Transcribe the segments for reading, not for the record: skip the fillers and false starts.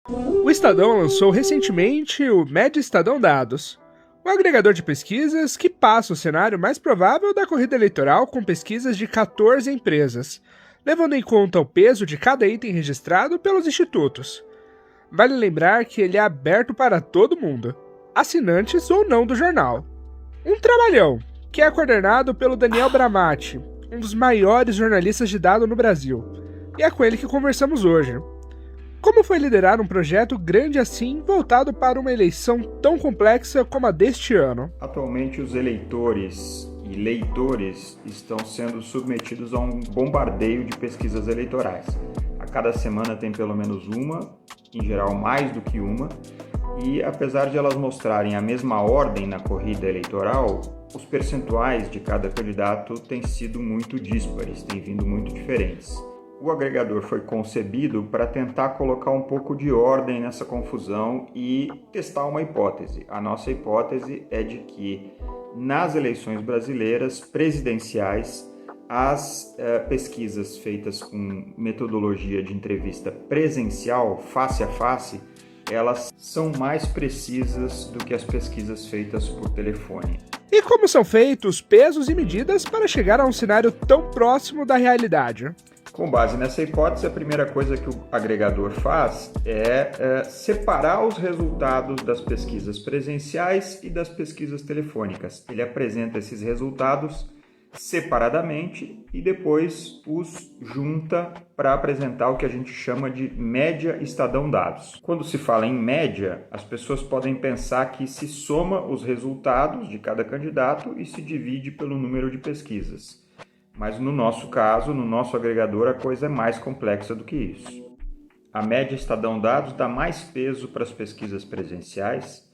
O Estadão lançou recentemente o Média Estadão Dados, um agregador de pesquisas que passa o cenário mais provável da corrida eleitoral com pesquisas de 14 empresas, levando em conta o peso de cada item registrado pelos institutos. Vale lembrar que ele é aberto para todo mundo, assinantes ou não do jornal. Um trabalhão, que é coordenado pelo Daniel Bramati, um dos maiores jornalistas de dados no Brasil, e é com ele que conversamos hoje. Como foi liderar um projeto grande assim, voltado para uma eleição tão complexa como a deste ano? Atualmente, os eleitores e leitores estão sendo submetidos a um bombardeio de pesquisas eleitorais. A cada semana tem pelo menos uma, em geral mais do que uma, e apesar de elas mostrarem a mesma ordem na corrida eleitoral, os percentuais de cada candidato têm sido muito díspares, têm vindo muito diferentes. O agregador foi concebido para tentar colocar um pouco de ordem nessa confusão e testar uma hipótese. A nossa hipótese é de que nas eleições brasileiras presidenciais, as pesquisas feitas com metodologia de entrevista presencial, face a face, elas são mais precisas do que as pesquisas feitas por telefone. E como são feitos pesos e medidas para chegar a um cenário tão próximo da realidade? Com base nessa hipótese, a primeira coisa que o agregador faz é separar os resultados das pesquisas presenciais e das pesquisas telefônicas. Ele apresenta esses resultados separadamente e depois os junta para apresentar o que a gente chama de média Estadão Dados. Quando se fala em média, as pessoas podem pensar que se soma os resultados de cada candidato e se divide pelo número de pesquisas. Mas no nosso caso, no nosso agregador, a coisa é mais complexa do que isso. A média Estadão Dados dá mais peso para as pesquisas presenciais,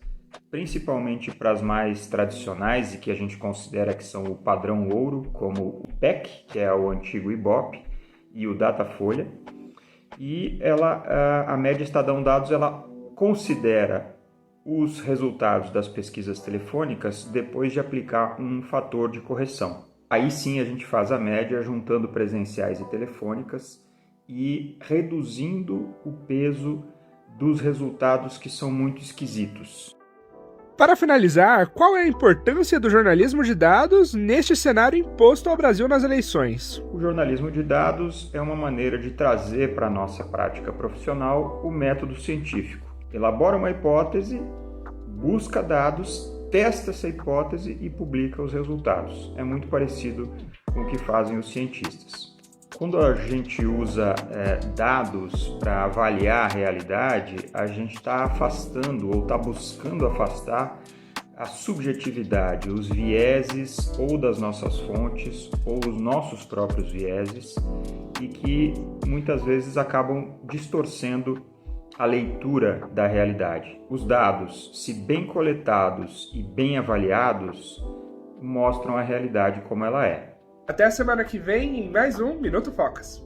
principalmente para as mais tradicionais e que a gente considera que são o padrão ouro, como o PEC, que é o antigo Ibope, e o Datafolha. E a média Estadão Dados ela considera os resultados das pesquisas telefônicas depois de aplicar um fator de correção. Aí sim a gente faz a média juntando presenciais e telefônicas e reduzindo o peso dos resultados que são muito esquisitos. Para finalizar, qual é a importância do jornalismo de dados neste cenário imposto ao Brasil nas eleições? O jornalismo de dados é uma maneira de trazer para a nossa prática profissional o método científico. Elabora uma hipótese, busca dados, testa essa hipótese e publica os resultados. É muito parecido com o que fazem os cientistas. Quando a gente usa dados para avaliar a realidade, a gente está afastando ou está buscando afastar a subjetividade, os vieses ou das nossas fontes ou os nossos próprios vieses e que muitas vezes acabam distorcendo a leitura da realidade. Os dados, se bem coletados e bem avaliados, mostram a realidade como ela é. Até a semana que vem em mais um Minuto Focus.